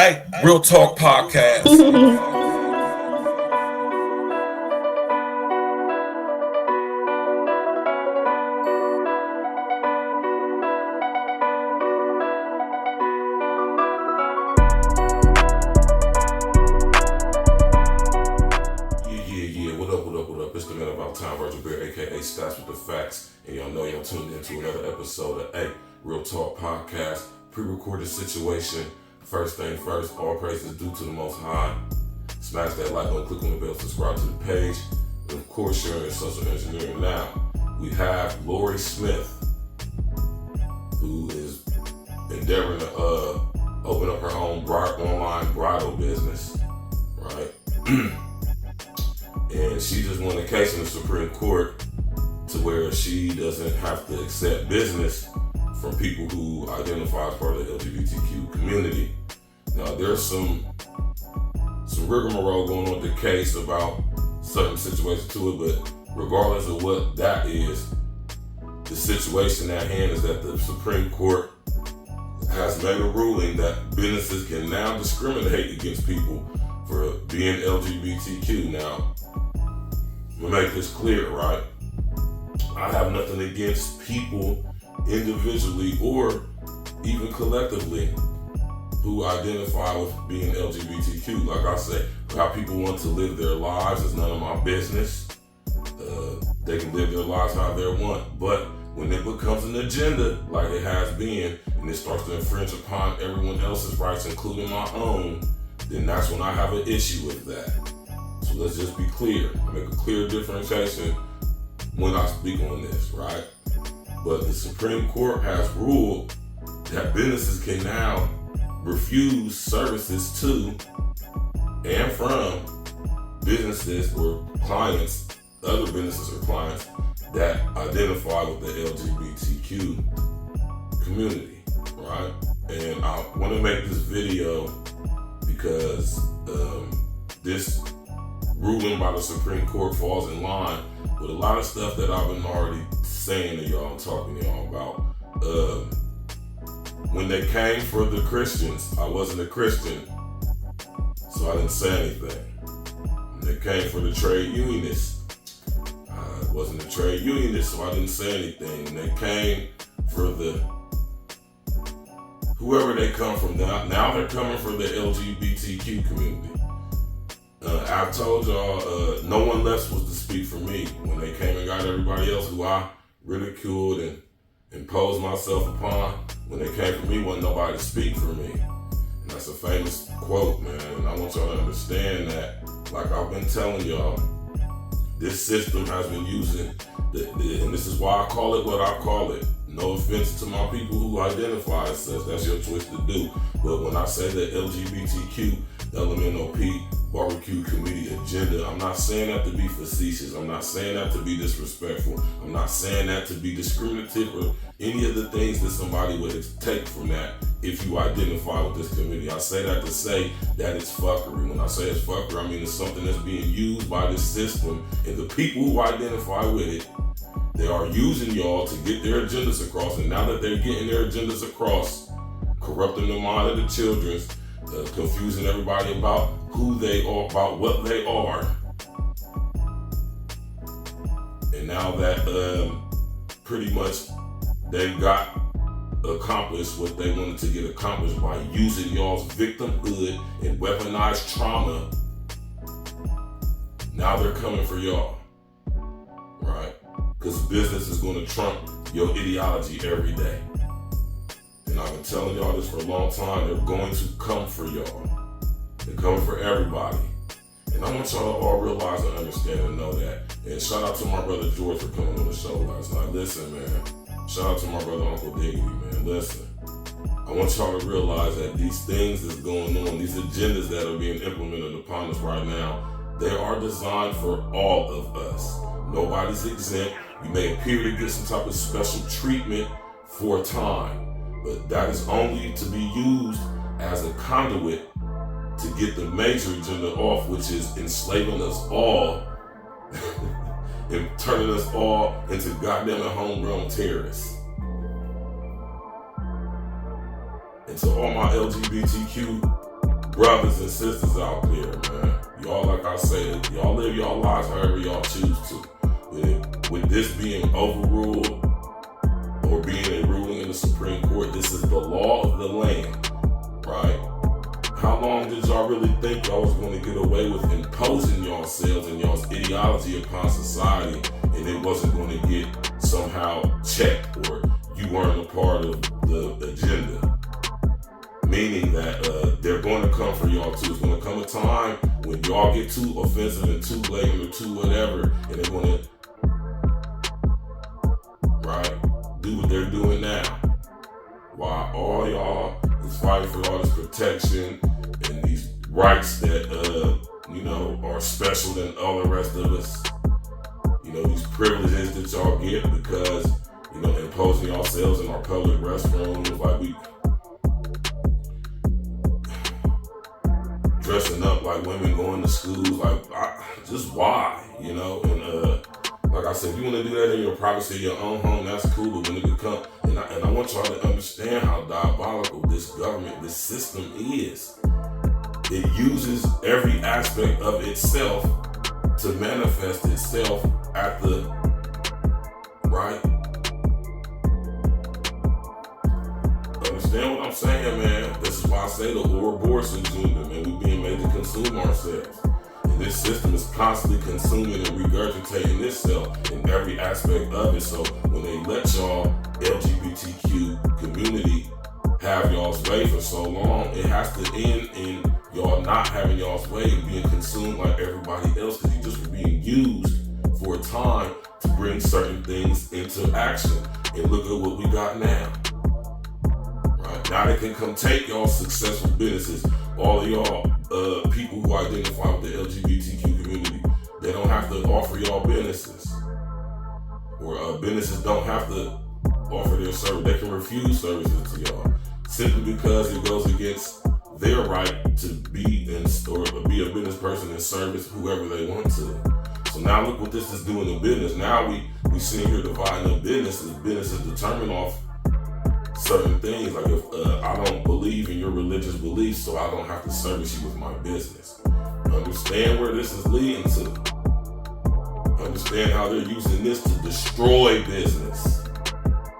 Hey, Real Talk Podcast. Yeah. What up? It's the man about time, Virgil, aka Stats with the Facts. And y'all know y'all tuned into another episode of Real Talk Podcast. Pre-recorded situation. First thing first, all praises due to the Most High. Smash that like button, click on the bell, subscribe to the page. And of course, sharing your social engineering now. We have Lori Smith, who is endeavoring to open up her own online bridal business, right? And she just won a case in the Supreme Court to where she doesn't have to accept business from people who identify as part of the LGBTQ community. Now, there's some rigmarole going on with the case about certain situations to it, but regardless of what that is, the situation at hand is that the Supreme Court has made a ruling that businesses can now discriminate against people for being LGBTQ. Now, I'm gonna make this clear, right? I have nothing against people individually or even collectively who identify with being LGBTQ. Like I say, how people want to live their lives is none of my business. They can live their lives how they want. But when it becomes an agenda, like it has been, and it starts to infringe upon everyone else's rights, including my own, then that's when I have an issue with that. So let's just be clear. I make a clear differentiation when I speak on this, right? But the Supreme Court has ruled that businesses can now refuse services to and from businesses or clients, other businesses or clients that identify with the LGBTQ community, right? And I want to make this video because this ruling by the Supreme Court falls in line with a lot of stuff that I've been already saying to y'all and talking to y'all about. When they came for the Christians, I wasn't a Christian, so I didn't say anything. When they came for the trade unionists, I wasn't a trade unionist, so I didn't say anything. When they came for the whoever they come from, now they're coming for the LGBTQ community. I told y'all, no one less was to speak for me when they came and got everybody else who I ridiculed and imposed myself upon. When they came for me, wasn't nobody to speak for me. And that's a famous quote, man. And I want y'all to understand that, like I've been telling y'all, this system has been using, and this is why I call it what I call it. No offense to my people who identify as such, that's your choice to do. But when I say the LGBTQ, LMNOP, barbecue committee agenda, I'm not saying that to be facetious. I'm not saying that to be disrespectful. I'm not saying that to be discriminative or any of the things that somebody would take from that if you identify with this committee. I say that to say that it's fuckery. When I say it's fuckery, I mean it's something that's being used by this system, and the people who identify with it, they are using y'all to get their agendas across. And now that they're getting their agendas across, corrupting the mind of the children, confusing everybody about who they are, about what they are. And now that pretty much they got accomplished what they wanted to get accomplished by using y'all's victimhood and weaponized trauma, now they're coming for y'all, right? Because business is going to trump your ideology every day. And I've been telling y'all this for a long time. They're going to come for y'all. They're coming for everybody. And I want y'all to all realize and understand and know that. And shout out to my brother George for coming on the show last night. Listen, man. Shout out to my brother Uncle Diggity, man. Listen. I want y'all to realize that these things that's going on, these agendas that are being implemented upon us right now, they are designed for all of us. Nobody's exempt. You may appear to get some type of special treatment for a time, but that is only to be used as a conduit to get the major agenda off, which is enslaving us all and turning us all into goddamn homegrown terrorists. And to all my LGBTQ brothers and sisters out there, man. Y'all, like I said, y'all live y'all lives however y'all choose to. With this being overruled or being a ruling in the Supreme Court, this is the law of the land, right? How long did y'all really think y'all was going to get away with imposing yourselves and y'all's ideology upon society, and it wasn't going to get somehow checked, or you weren't a part of the agenda? Meaning that they're going to come for y'all too. It's going to come a time when y'all get too offensive and too blatant or too whatever, and they're going to, right, do what they're doing now. While all y'all is fighting for all this protection and these rights that, are special than all the rest of us. These privileges that y'all get because, imposing yourselves in our public restrooms, like we dressing up like women going to schools, just why, and like I said, if you want to do that in your privacy of your own home, that's cool, but when it become, and I want y'all to understand how diabolical this government, this system is. It uses every aspect of itself to manifest itself at the, right? Understand what I'm saying, man? This is why I say the Ouroboros agenda, man. We're being made to consume ourselves. And this system is constantly consuming and regurgitating itself in every aspect of it. So when they let y'all LGBTQ community have y'all's way for so long, it has to end in y'all not having y'all's way and being consumed like everybody else, because you just were being used for a time to bring certain things into action. And look at what we got now. Right? Now they can come take y'all successful businesses, all of y'all people who identify with the LGBTQ community. They don't have to offer y'all businesses. Or businesses don't have to offer their service. They can refuse services to y'all simply because it goes against their right to be in store, or be a business person and service whoever they want to. So now look what this is doing in business. Now we sitting here dividing up businesses. Businesses determine off certain things. Like if I don't believe in your religious beliefs, so I don't have to service you with my business. Understand where this is leading to. Understand how they're using this to destroy business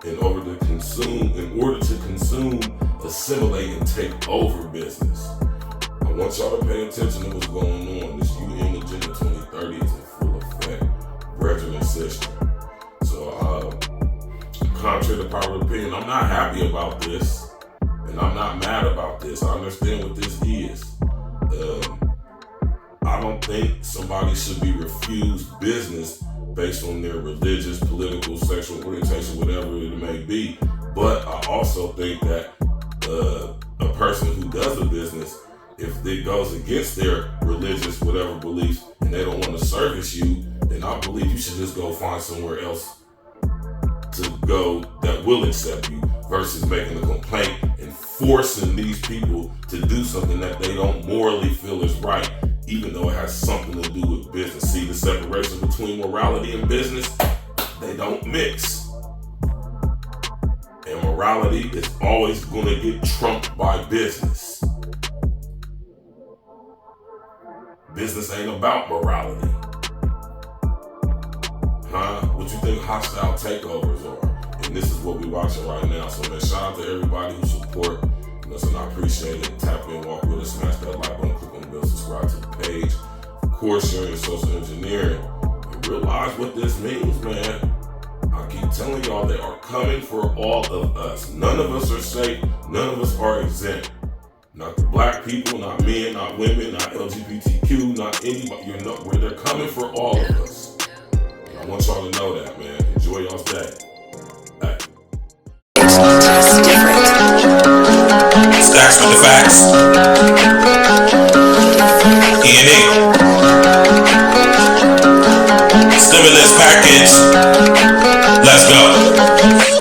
in order to consume, assimilate, and take over business. I want y'all to pay attention to what's going on. This UN Agenda 2030 is in full effect. Virgil and sister. So, contrary to popular opinion, I'm not happy about this, and I'm not mad about this. I understand what this is. I don't think somebody should be refused business based on their religious, political, sexual orientation, whatever it may be. But I also think that a person who does a business, if it goes against their religious, whatever beliefs, and they don't want to service you, then I believe you should just go find somewhere else to go that will accept you, versus making a complaint and forcing these people to do something that they don't morally feel is right, even though it has something to do with business. See the separation between morality and business? They don't mix. And morality is always going to get trumped by business. Business ain't about morality. Huh? What you think hostile takeovers are? And this is what we're watching right now. So man, shout out to everybody who support us, and I appreciate it. Tap in, walk with us, smash that like button, click on the bell, subscribe to the page. Of course, sharing your social engineering. And realize what this means, man. I keep telling y'all, they are coming for all of us. None of us are safe. None of us are exempt. Not the black people, not men, not women, not LGBTQ, not anybody. You know where they're coming for all of us. And I want y'all to know that, man. Enjoy y'all's day. Hey. Stacks with the facts. E&E. Stimulus package. Let's go.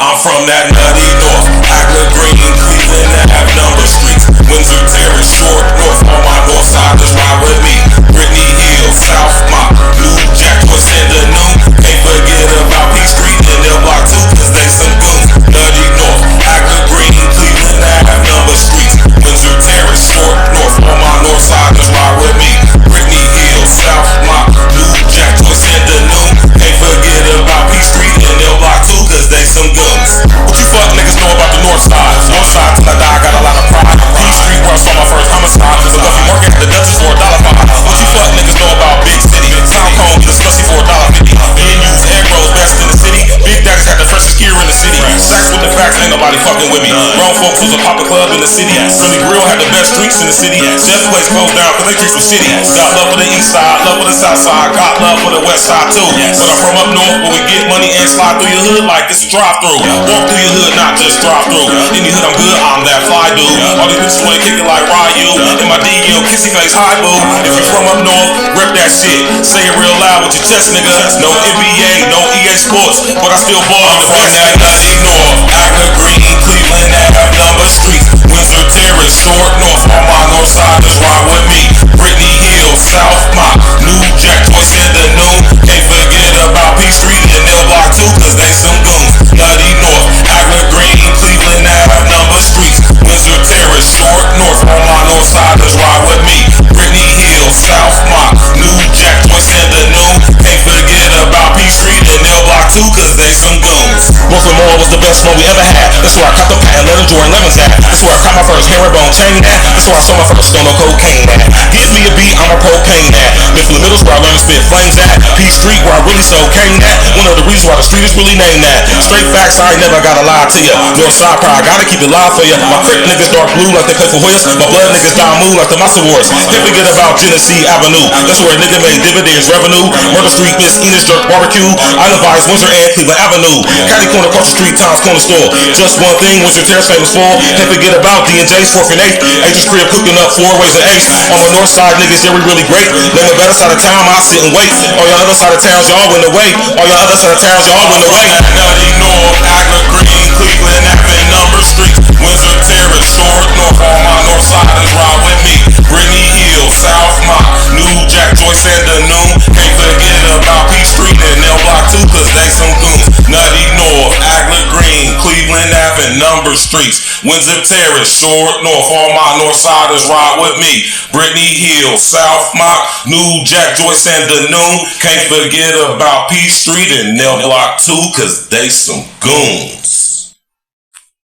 I'm from that nutty north. Hackler Green, Cleveland, have number streets. Windsor Terrace, Short North. On my north side, just ride with me. Brittany Hill, South Mott, New Jack, what's in the noon? Can't forget about P Street and L Block 2, cause they some goons. Nutty North, Hackler Green, Cleveland, have number streets. Windsor Terrace, Short North. On my folks was a poppin' club in the city. Philly Grill had the best drinks in the city. Chef place closed down cause they drinks were shitty. Got love for the east side, love for the south side, got love for the west side too. But I'm from up north where we get money and slide through your hood like it's a drive-through. Walk through your hood, not just drive through. Any hood I'm good, I'm that fly dude. All these bitches wanna kick it like Ryu. In my DL, kissy face, hi boo. If you from up north, rep that shit. Say it real loud with your chest, nigga. No NBA, no EA Sports, but I still ball on the West. That nutty north, Akron Green, Cleveland, Ave, number streets. Windsor Terrace, Short North, on my north side, just ride with me. Brittany Hill, South Mott, New Jack, Joyce in the noon. Can't forget about P Street and L Block 2, cause they some goons. Nutty North, Akron Green, Cleveland, Ave, number streets. Windsor Terrace, Short North, on my north side, just ride with me. Brittany Hill, South Mott, New Jack, Joyce in the noon. Can't forget about P Street and L Block 2, cause they some goons. Brooklyn Mall was the best one we ever had. That's where I caught the patent leather Jordan Lemons at. That's where I caught my first herringbone chain at. That's where I saw my first stone of cocaine at. Give me a beat, I'm a propane at. Mifflin Middle's where I learned to spit flames at. P Street where I really sold cane at. One of the reasons why the street is really named that. Straight facts, I ain't never gotta lie to ya. Northside pride, gotta keep it live for ya. My Crip niggas dark blue like they play for Hoyas. My blood niggas die moon like the Massa Wars. Can't forget about Genesee Avenue. That's where a nigga made dividends revenue. Murder Street, Miss Enos Jerk Barbecue. Island Vibes, Windsor and Cleveland Avenue. Caddy Corner, across the street, Tom's Corner Store. Just one thing, Windsor Terrace famous for. Can't forget about D&J's 4th and 8th. H's crib cooking up 4 ways of ace. On my north side, niggas, yeah, we really great. Name a better side of town, I sit and wait. All y'all other side of towns, y'all win away. All y'all other side of towns, y'all win away. Nutty North, Akron Green, Cleveland, Ave, number streets. Windsor Terrace, Short North, on my north side, just ride with me. Brittany Hill, South Mott, New Jack, Joyce and the noon. Can't forget about P Street and L Block 2, cause they some goons. Nutty North, Akron Green, Cleveland Ave, number streets. Windsor Terrace, Short North, on my north side, just ride with me. Brittany Hill, South Mott, New Jack, Joyce and the noon. Can't forget about P Street and L Block 2, cause they some goons.